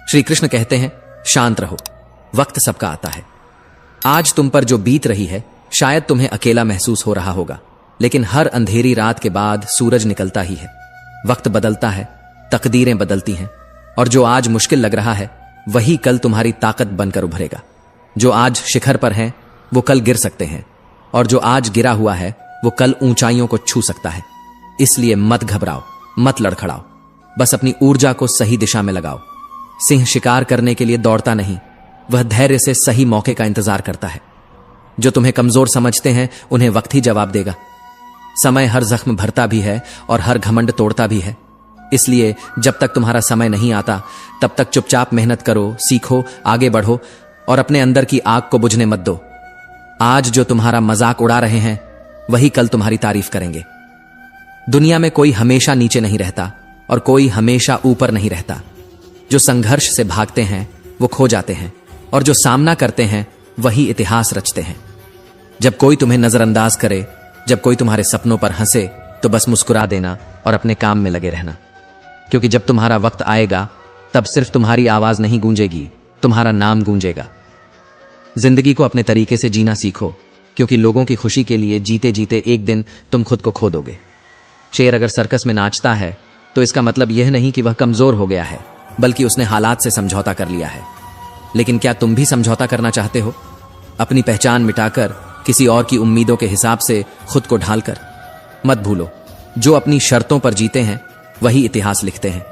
श्री कृष्ण कहते हैं, शांत रहो, वक्त सबका आता है। आज तुम पर जो बीत रही है शायद तुम्हें अकेला महसूस हो रहा होगा, लेकिन हर अंधेरी रात के बाद सूरज निकलता ही है। वक्त बदलता है, तकदीरें बदलती हैं, और जो आज मुश्किल लग रहा है वही कल तुम्हारी ताकत बनकर उभरेगा। जो आज शिखर पर हैं वो कल गिर सकते हैं, और जो आज गिरा हुआ है वो कल ऊंचाइयों को छू सकता है। इसलिए मत घबराओ, मत लड़खड़ाओ, बस अपनी ऊर्जा को सही दिशा में लगाओ। सिंह शिकार करने के लिए दौड़ता नहीं, वह धैर्य से सही मौके का इंतजार करता है। जो तुम्हें कमजोर समझते हैं उन्हें वक्त ही जवाब देगा। समय हर जख्म भरता भी है और हर घमंड तोड़ता भी है। इसलिए जब तक तुम्हारा समय नहीं आता तब तक चुपचाप मेहनत करो, सीखो, आगे बढ़ो और अपने अंदर की आग को बुझने मत दो। आज जो तुम्हारा मजाक उड़ा रहे हैं वही कल तुम्हारी तारीफ करेंगे। दुनिया में कोई हमेशा नीचे नहीं रहता और कोई हमेशा ऊपर नहीं रहता। जो संघर्ष से भागते हैं वो खो जाते हैं, और जो सामना करते हैं वही इतिहास रचते हैं। जब कोई तुम्हें नजरअंदाज करे, जब कोई तुम्हारे सपनों पर हंसे, तो बस मुस्कुरा देना और अपने काम में लगे रहना। क्योंकि जब तुम्हारा वक्त आएगा तब सिर्फ तुम्हारी आवाज नहीं गूंजेगी, तुम्हारा नाम गूंजेगा। जिंदगी को अपने तरीके से जीना सीखो, क्योंकि लोगों की खुशी के लिए जीते जीते एक दिन तुम खुद को खो दोगे। शेर अगर सर्कस में नाचता है तो इसका मतलब यह नहीं कि वह कमजोर हो गया है, बल्कि उसने हालात से समझौता कर लिया है। लेकिन क्या तुम भी समझौता करना चाहते हो? अपनी पहचान मिटाकर, किसी और की उम्मीदों के हिसाब से खुद को ढालकर? मत भूलो, जो अपनी शर्तों पर जीते हैं वही इतिहास लिखते हैं।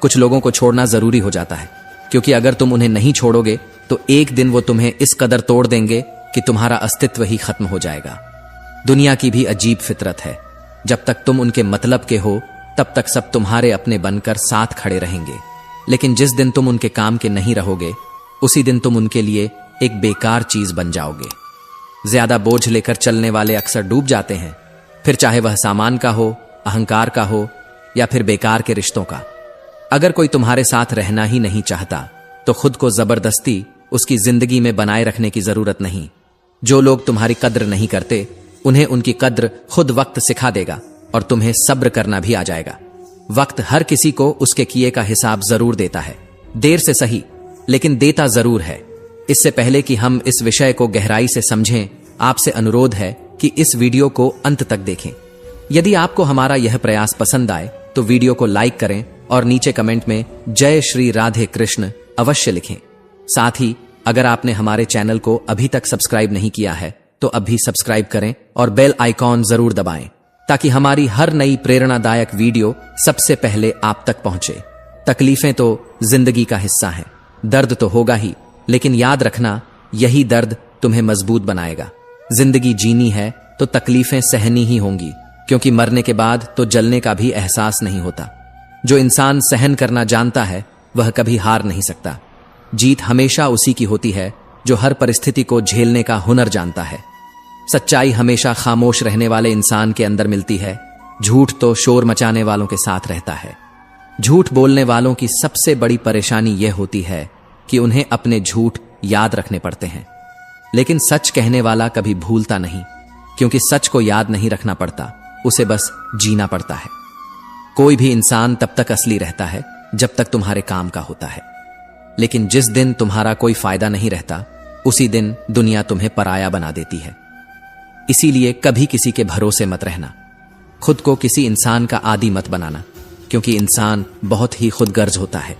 कुछ लोगों को छोड़ना जरूरी हो जाता है, क्योंकि अगर तुम उन्हें नहीं छोड़ोगे तो एक दिन वो तुम्हें इस कदर तोड़ देंगे कि तुम्हारा अस्तित्व ही खत्म हो जाएगा। दुनिया की भी अजीब फितरत है, जब तक तुम उनके मतलब के हो तब तक सब तुम्हारे अपने बनकर साथ खड़े रहेंगे, लेकिन जिस दिन तुम उनके काम के नहीं रहोगे उसी दिन तुम उनके लिए एक बेकार चीज बन जाओगे। ज्यादा बोझ लेकर चलने वाले अक्सर डूब जाते हैं, फिर चाहे वह सामान का हो, अहंकार का हो या फिर बेकार के रिश्तों का। अगर कोई तुम्हारे साथ रहना ही नहीं चाहता तो खुद को जबरदस्ती उसकी जिंदगी में बनाए रखने की जरूरत नहीं। जो लोग तुम्हारी कद्र नहीं करते उन्हें उनकी कद्र खुद वक्त सिखा देगा, और तुम्हें सब्र करना भी आ जाएगा। वक्त हर किसी को उसके किए का हिसाब जरूर देता है, देर से सही लेकिन देता जरूर है। इससे पहले कि हम इस विषय को गहराई से समझें, आपसे अनुरोध है कि इस वीडियो को अंत तक देखें। यदि आपको हमारा यह प्रयास पसंद आए तो वीडियो को लाइक करें और नीचे कमेंट में जय श्री राधे कृष्ण अवश्य लिखें। साथ ही अगर आपने हमारे चैनल को अभी तक सब्सक्राइब नहीं किया है तो अभी सब्सक्राइब करें और बेल आइकॉन जरूर दबाएं, ताकि हमारी हर नई प्रेरणादायक वीडियो सबसे पहले आप तक पहुंचे। तकलीफें तो जिंदगी का हिस्सा हैं, दर्द तो होगा ही, लेकिन याद रखना यही दर्द तुम्हें मजबूत बनाएगा। जिंदगी जीनी है तो तकलीफें सहनी ही होंगी, क्योंकि मरने के बाद तो जलने का भी एहसास नहीं होता। जो इंसान सहन करना जानता है वह कभी हार नहीं सकता। जीत हमेशा उसी की होती है जो हर परिस्थिति को झेलने का हुनर जानता है। सच्चाई हमेशा खामोश रहने वाले इंसान के अंदर मिलती है, झूठ तो शोर मचाने वालों के साथ रहता है। झूठ बोलने वालों की सबसे बड़ी परेशानी यह होती है कि उन्हें अपने झूठ याद रखने पड़ते हैं, लेकिन सच कहने वाला कभी भूलता नहीं, क्योंकि सच को याद नहीं रखना पड़ता, उसे बस जीना पड़ता है। कोई भी इंसान तब तक असली रहता है जब तक तुम्हारे काम का होता है, लेकिन जिस दिन तुम्हारा कोई फायदा नहीं रहता उसी दिन दुनिया तुम्हें पराया बना देती है। इसीलिए कभी किसी के भरोसे मत रहना, खुद को किसी इंसान का आदी मत बनाना, क्योंकि इंसान बहुत ही खुदगर्ज होता है।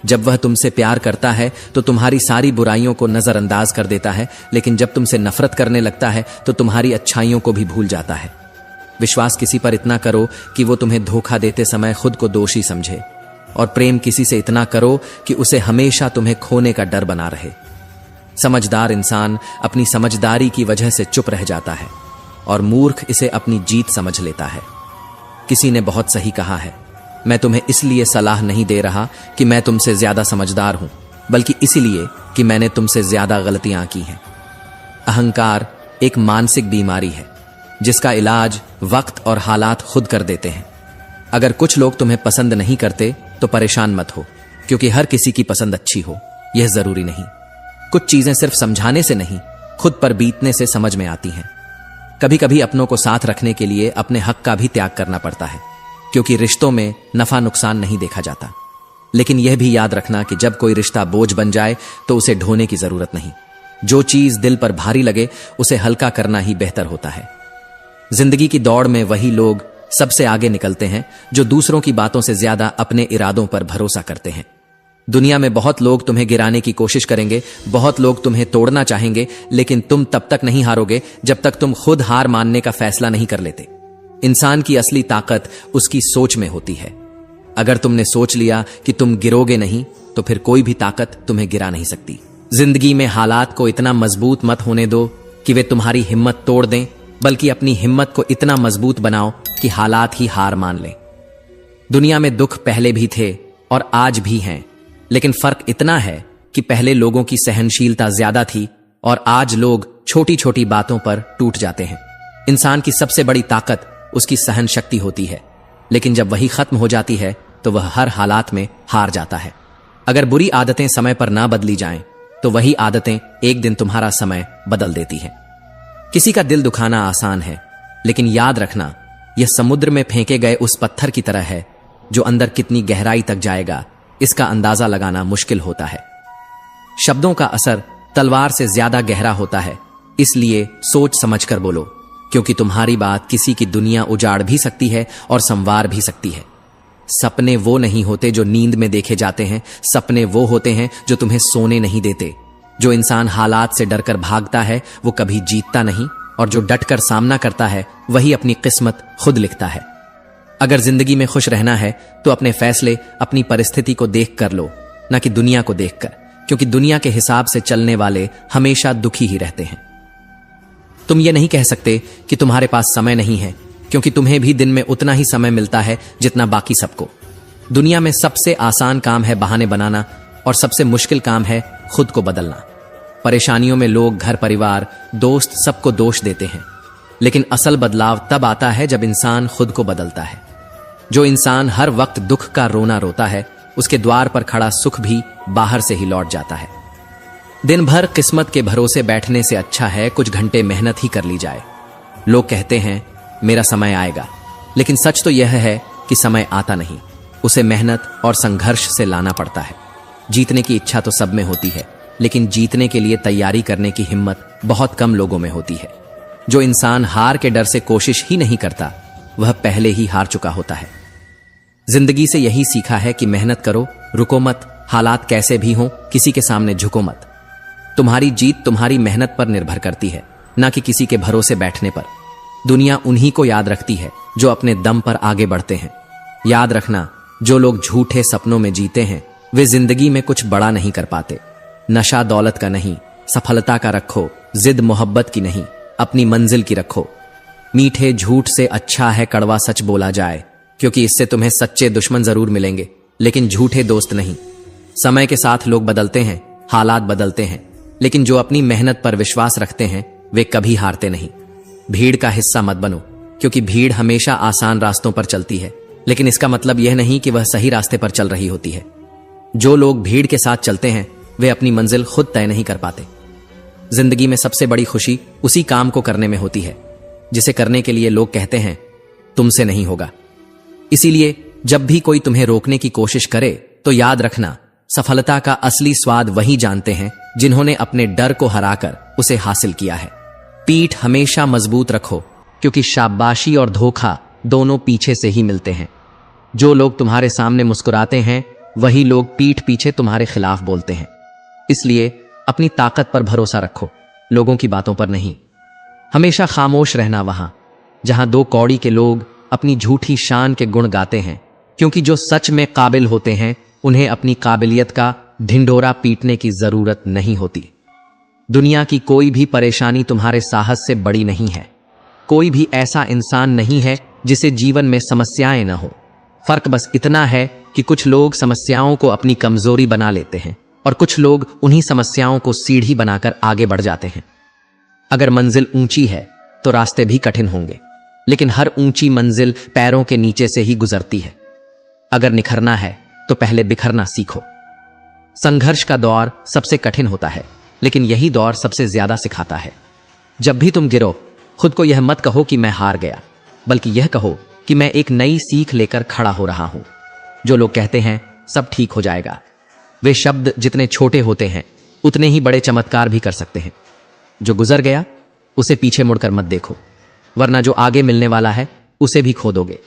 जब वह तुमसे प्यार करता है तो तुम्हारी सारी बुराइयों को नजरअंदाज कर देता है, लेकिन जब तुमसे नफरत करने लगता है तो तुम्हारी अच्छाइयों को भी भूल जाता है। विश्वास किसी पर इतना करो कि वो तुम्हें धोखा देते समय खुद को दोषी समझे, और प्रेम किसी से इतना करो कि उसे हमेशा तुम्हें खोने का डर बना रहे। समझदार इंसान अपनी समझदारी की वजह से चुप रह जाता है, और मूर्ख इसे अपनी जीत समझ लेता है। किसी ने बहुत सही कहा है, मैं तुम्हें इसलिए सलाह नहीं दे रहा कि मैं तुमसे ज्यादा समझदार हूं, बल्कि इसलिए कि मैंने तुमसे ज्यादा गलतियां की हैं। अहंकार एक मानसिक बीमारी है जिसका इलाज वक्त और हालात खुद कर देते हैं। अगर कुछ लोग तुम्हें पसंद नहीं करते तो परेशान मत हो, क्योंकि हर किसी की पसंद अच्छी हो यह जरूरी नहीं। कुछ चीजें सिर्फ समझाने से नहीं, खुद पर बीतने से समझ में आती हैं। कभी कभी अपनों को साथ रखने के लिए अपने हक का भी त्याग करना पड़ता है, क्योंकि रिश्तों में नफा नुकसान नहीं देखा जाता। लेकिन यह भी याद रखना कि जब कोई रिश्ता बोझ बन जाए तो उसे ढोने की जरूरत नहीं। जो चीज दिल पर भारी लगे उसे हल्का करना ही बेहतर होता है। जिंदगी की दौड़ में वही लोग सबसे आगे निकलते हैं जो दूसरों की बातों से ज्यादा अपने इरादों पर भरोसा करते हैं। दुनिया में बहुत लोग तुम्हें गिराने की कोशिश करेंगे, बहुत लोग तुम्हें तोड़ना चाहेंगे, लेकिन तुम तब तक नहीं हारोगे जब तक तुम खुद हार मानने का फैसला नहीं कर लेते। इंसान की असली ताकत उसकी सोच में होती है। अगर तुमने सोच लिया कि तुम गिरोगे नहीं तो फिर कोई भी ताकत तुम्हें गिरा नहीं सकती। जिंदगी में हालात को इतना मजबूत मत होने दो कि वे तुम्हारी हिम्मत तोड़ दें, बल्कि अपनी हिम्मत को इतना मजबूत बनाओ कि हालात ही हार मान लें। दुनिया में दुख पहले भी थे और आज भी हैं, लेकिन फर्क इतना है कि पहले लोगों की सहनशीलता ज्यादा थी और आज लोग छोटी छोटी बातों पर टूट जाते हैं। इंसान की सबसे बड़ी ताकत उसकी सहन शक्ति होती है, लेकिन जब वही खत्म हो जाती है तो वह हर हालात में हार जाता है। अगर बुरी आदतें समय पर ना बदली जाएं, तो वही आदतें एक दिन तुम्हारा समय बदल देती हैं। किसी का दिल दुखाना आसान है, लेकिन याद रखना यह समुद्र में फेंके गए उस पत्थर की तरह है जो अंदर कितनी गहराई तक जाएगा इसका अंदाजा लगाना मुश्किल होता है। शब्दों का असर तलवार से ज्यादा गहरा होता है, इसलिए सोच समझकर बोलो, क्योंकि तुम्हारी बात किसी की दुनिया उजाड़ भी सकती है और संवार भी सकती है। सपने वो नहीं होते जो नींद में देखे जाते हैं, सपने वो होते हैं जो तुम्हें सोने नहीं देते। जो इंसान हालात से डरकर भागता है वो कभी जीतता नहीं, और जो डटकर सामना करता है वही अपनी किस्मत खुद लिखता है। अगर जिंदगी में खुश रहना है तो अपने फैसले अपनी परिस्थिति को देख कर लो, न कि दुनिया को देखकर, क्योंकि दुनिया के हिसाब से चलने वाले हमेशा दुखी ही रहते हैं। तुम ये नहीं कह सकते कि तुम्हारे पास समय नहीं है, क्योंकि तुम्हें भी दिन में उतना ही समय मिलता है जितना बाकी सबको। दुनिया में सबसे आसान काम है बहाने बनाना और सबसे मुश्किल काम है खुद को बदलना। परेशानियों में लोग घर परिवार दोस्त सबको दोष देते हैं, लेकिन असल बदलाव तब आता है जब इंसान खुद को बदलता है। जो इंसान हर वक्त दुख का रोना रोता है उसके द्वार पर खड़ा सुख भी बाहर से ही लौट जाता है। दिन भर किस्मत के भरोसे बैठने से अच्छा है कुछ घंटे मेहनत ही कर ली जाए। लोग कहते हैं मेरा समय आएगा, लेकिन सच तो यह है कि समय आता नहीं, उसे मेहनत और संघर्ष से लाना पड़ता है। जीतने की इच्छा तो सब में होती है, लेकिन जीतने के लिए तैयारी करने की हिम्मत बहुत कम लोगों में होती है। जो इंसान हार के डर से कोशिश ही नहीं करता वह पहले ही हार चुका होता है। जिंदगी से यही सीखा है कि मेहनत करो, रुको मत, हालात कैसे भी हों किसी के सामने झुको मत। तुम्हारी जीत तुम्हारी मेहनत पर निर्भर करती है, ना कि किसी के भरोसे बैठने पर। दुनिया उन्हीं को याद रखती है जो अपने दम पर आगे बढ़ते हैं। याद रखना, जो लोग झूठे सपनों में जीते हैं वे जिंदगी में कुछ बड़ा नहीं कर पाते। नशा दौलत का नहीं, सफलता का रखो, जिद मोहब्बत की नहीं, अपनी मंजिल की रखो। मीठे झूठ से अच्छा है कड़वा सच बोला जाए, क्योंकि इससे तुम्हें सच्चे दुश्मन जरूर मिलेंगे, लेकिन झूठे दोस्त नहीं। समय के साथ लोग बदलते हैं, हालात बदलते हैं, लेकिन जो अपनी मेहनत पर विश्वास रखते हैं वे कभी हारते नहीं। भीड़ का हिस्सा मत बनो, क्योंकि भीड़ हमेशा आसान रास्तों पर चलती है, लेकिन इसका मतलब यह नहीं कि वह सही रास्ते पर चल रही होती है। जो लोग भीड़ के साथ चलते हैं वे अपनी मंजिल खुद तय नहीं कर पाते। जिंदगी में सबसे बड़ी खुशी उसी काम को करने में होती है जिसे करने के लिए लोग कहते हैं तुमसे नहीं होगा। इसीलिए जब भी कोई तुम्हें रोकने की कोशिश करे तो याद रखना, सफलता का असली स्वाद वही जानते हैं जिन्होंने अपने डर को हराकर उसे हासिल किया है। पीठ हमेशा मजबूत रखो, क्योंकि शाबाशी और धोखा दोनों पीछे से ही मिलते हैं। जो लोग तुम्हारे सामने मुस्कुराते हैं वही लोग पीठ पीछे तुम्हारे खिलाफ बोलते हैं। इसलिए अपनी ताकत पर भरोसा रखो, लोगों की बातों पर नहीं। हमेशा खामोश रहना वहां जहां दो कौड़ी के लोग अपनी झूठी शान के गुण गाते हैं, क्योंकि जो सच में काबिल होते हैं उन्हें अपनी काबिलियत का ढिंढोरा पीटने की जरूरत नहीं होती। दुनिया की कोई भी परेशानी तुम्हारे साहस से बड़ी नहीं है। कोई भी ऐसा इंसान नहीं है जिसे जीवन में समस्याएं न हो। फर्क बस इतना है कि कुछ लोग समस्याओं को अपनी कमजोरी बना लेते हैं और कुछ लोग उन्हीं समस्याओं को सीढ़ी बनाकर आगे बढ़ जाते हैं। अगर मंजिल ऊंची है तो रास्ते भी कठिन होंगे, लेकिन हर ऊंची मंजिल पैरों के नीचे से ही गुजरती है। अगर निखरना है तो पहले बिखरना सीखो। संघर्ष का दौर सबसे कठिन होता है, लेकिन यही दौर सबसे ज्यादा सिखाता है। जब भी तुम गिरो, खुद को यह मत कहो कि मैं हार गया, बल्कि यह कहो कि मैं एक नई सीख लेकर खड़ा हो रहा हूं। जो लोग कहते हैं सब ठीक हो जाएगा। वे शब्द जितने छोटे होते हैं उतने ही बड़े चमत्कार भी कर सकते हैं। जो गुजर गया उसे पीछे मुड़कर मत देखो, वरना जो आगे मिलने वाला है उसे भी खो दोगे।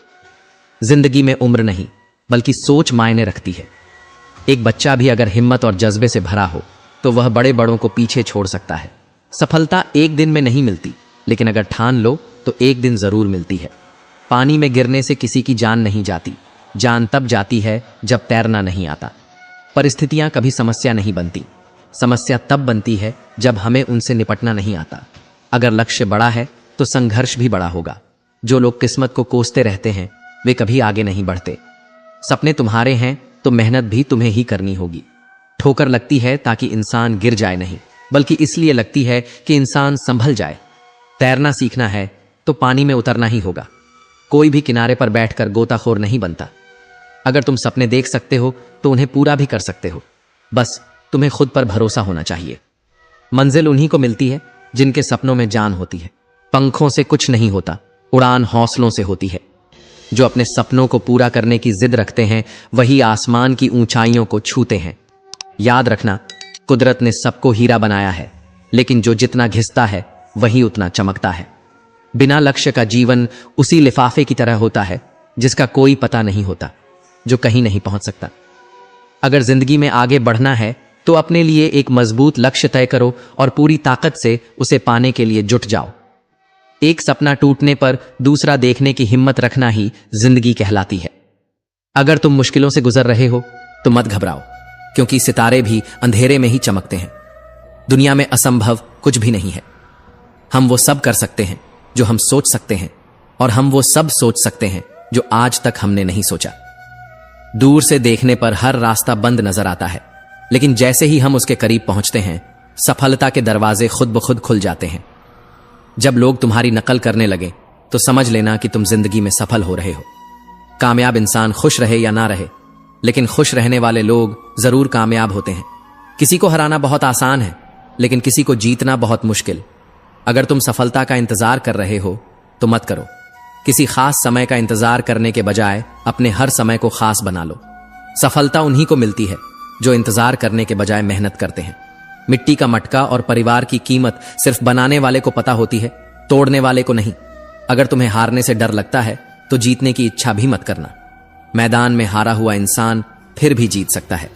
जिंदगी में उम्र नहीं बल्कि सोच मायने रखती है। एक बच्चा भी अगर हिम्मत और जज्बे से भरा हो तो वह बड़े बड़ों को पीछे छोड़ सकता है। सफलता एक दिन में नहीं मिलती, लेकिन अगर ठान लो तो एक दिन जरूर मिलती है। पानी में गिरने से किसी की जान नहीं जाती, जान तब जाती है जब तैरना नहीं आता। परिस्थितियां कभी समस्या नहीं बनती, समस्या तब बनती है जब हमें उनसे निपटना नहीं आता। अगर लक्ष्य बड़ा है तो संघर्ष भी बड़ा होगा। जो लोग किस्मत को कोसते रहते हैं वे कभी आगे नहीं बढ़ते। सपने तुम्हारे हैं तो मेहनत भी तुम्हें ही करनी होगी। ठोकर लगती है ताकि इंसान गिर जाए नहीं, बल्कि इसलिए लगती है कि इंसान संभल जाए। तैरना सीखना है तो पानी में उतरना ही होगा। कोई भी किनारे पर बैठकर गोताखोर नहीं बनता। अगर तुम सपने देख सकते हो तो उन्हें पूरा भी कर सकते हो। बस तुम्हें खुद पर भरोसा होना चाहिए। मंजिल उन्हीं को मिलती है जिनके सपनों में जान होती है। पंखों से कुछ नहीं होता, उड़ान हौसलों से होती है। जो अपने सपनों को पूरा करने की जिद रखते हैं वही आसमान की ऊंचाइयों को छूते हैं। याद रखना, कुदरत ने सबको हीरा बनाया है, लेकिन जो जितना घिसता है वही उतना चमकता है। बिना लक्ष्य का जीवन उसी लिफाफे की तरह होता है जिसका कोई पता नहीं होता, जो कहीं नहीं पहुंच सकता। अगर जिंदगी में आगे बढ़ना है तो अपने लिए एक मजबूत लक्ष्य तय करो और पूरी ताकत से उसे पाने के लिए जुट जाओ। एक सपना टूटने पर दूसरा देखने की हिम्मत रखना ही जिंदगी कहलाती है। अगर तुम मुश्किलों से गुजर रहे हो तो मत घबराओ, क्योंकि सितारे भी अंधेरे में ही चमकते हैं। दुनिया में असंभव कुछ भी नहीं है। हम वो सब कर सकते हैं जो हम सोच सकते हैं, और हम वो सब सोच सकते हैं जो आज तक हमने नहीं सोचा। दूर से देखने पर हर रास्ता बंद नजर आता है, लेकिन जैसे ही हम उसके करीब पहुंचते हैं सफलता के दरवाजे खुद ब खुद खुल जाते हैं। जब लोग तुम्हारी नकल करने लगे तो समझ लेना कि तुम जिंदगी में सफल हो रहे हो। कामयाब इंसान खुश रहे या ना रहे, लेकिन खुश रहने वाले लोग जरूर कामयाब होते हैं। किसी को हराना बहुत आसान है, लेकिन किसी को जीतना बहुत मुश्किल। अगर तुम सफलता का इंतजार कर रहे हो तो मत करो। किसी खास समय का इंतजार करने के बजाय अपने हर समय को खास बना लो। सफलता उन्हीं को मिलती है जो इंतजार करने के बजाय मेहनत करते हैं। मिट्टी का मटका और परिवार की कीमत सिर्फ बनाने वाले को पता होती है, तोड़ने वाले को नहीं। अगर तुम्हें हारने से डर लगता है तो जीतने की इच्छा भी मत करना। मैदान में हारा हुआ इंसान फिर भी जीत सकता है,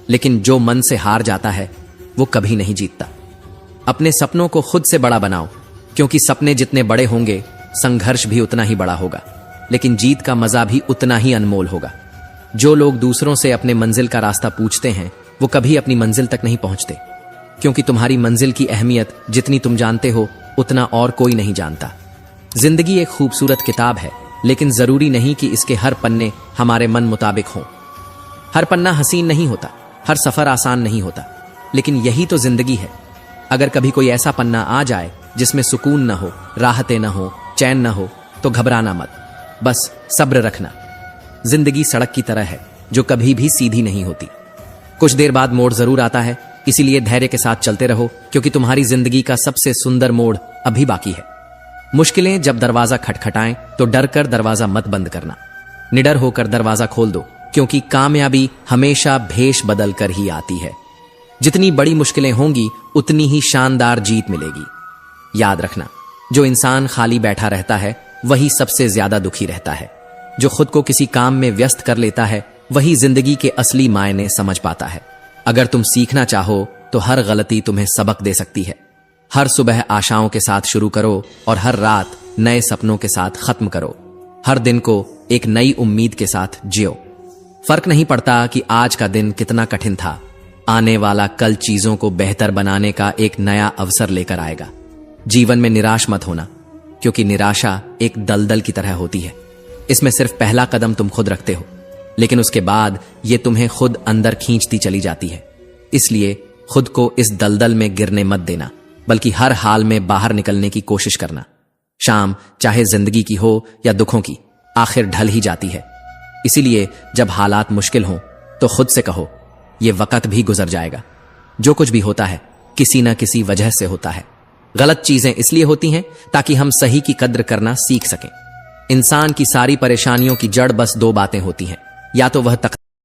लेकिन जो मन से हार जाता है वो कभी नहीं जीतता। अपने सपनों को खुद से बड़ा बनाओ, क्योंकि सपने जितने बड़े होंगे संघर्ष भी उतना ही बड़ा होगा, लेकिन जीत का मजा भी उतना ही अनमोल होगा। जो लोग दूसरों से अपने मंजिल का रास्ता पूछते हैं वो कभी अपनी मंजिल तक नहीं पहुंचते, क्योंकि तुम्हारी मंजिल की अहमियत जितनी तुम जानते हो उतना और कोई नहीं जानता। जिंदगी एक खूबसूरत किताब है, लेकिन जरूरी नहीं कि इसके हर पन्ने हमारे मन मुताबिक हों। हर पन्ना हसीन नहीं होता, हर सफर आसान नहीं होता, लेकिन यही तो जिंदगी है। अगर कभी कोई ऐसा पन्ना आ जाए जिसमें सुकून न हो, राहतें न हो, चैन न हो, तो घबराना मत, बस सब्र रखना। जिंदगी सड़क की तरह है जो कभी भी सीधी नहीं होती। कुछ देर बाद मोड़ जरूर आता है, इसीलिए धैर्य के साथ चलते रहो, क्योंकि तुम्हारी जिंदगी का सबसे सुंदर मोड़ अभी बाकी है। मुश्किलें जब दरवाजा खटखटाएं तो डर कर दरवाजा मत बंद करना, निडर होकर दरवाजा खोल दो, क्योंकि कामयाबी हमेशा भेष बदल कर ही आती है। जितनी बड़ी मुश्किलें होंगी उतनी ही शानदार जीत मिलेगी। याद रखना, जो इंसान खाली बैठा रहता है वही सबसे ज्यादा दुखी रहता है। जो खुद को किसी काम में व्यस्त कर लेता है वही जिंदगी के असली मायने समझ पाता है। अगर तुम सीखना चाहो तो हर गलती तुम्हें सबक दे सकती है। हर सुबह आशाओं के साथ शुरू करो और हर रात नए सपनों के साथ खत्म करो। हर दिन को एक नई उम्मीद के साथ जियो। फर्क नहीं पड़ता कि आज का दिन कितना कठिन था, आने वाला कल चीजों को बेहतर बनाने का एक नया अवसर लेकर आएगा। जीवन में निराश मत होना, क्योंकि निराशा एक दलदल की तरह होती है। इसमें सिर्फ पहला कदम तुम खुद रखते हो, लेकिन उसके बाद ये तुम्हें खुद अंदर खींचती चली जाती है। इसलिए खुद को इस दलदल में गिरने मत देना, बल्कि हर हाल में बाहर निकलने की कोशिश करना। शाम चाहे जिंदगी की हो या दुखों की, आखिर ढल ही जाती है। इसीलिए जब हालात मुश्किल हों तो खुद से कहो, यह वक्त भी गुजर जाएगा। जो कुछ भी होता है किसी न किसी वजह से होता है। गलत चीजें इसलिए होती हैं ताकि हम सही की कद्र करना सीख सकें। इंसान की सारी परेशानियों की जड़ बस दो बातें होती हैं, या तो वह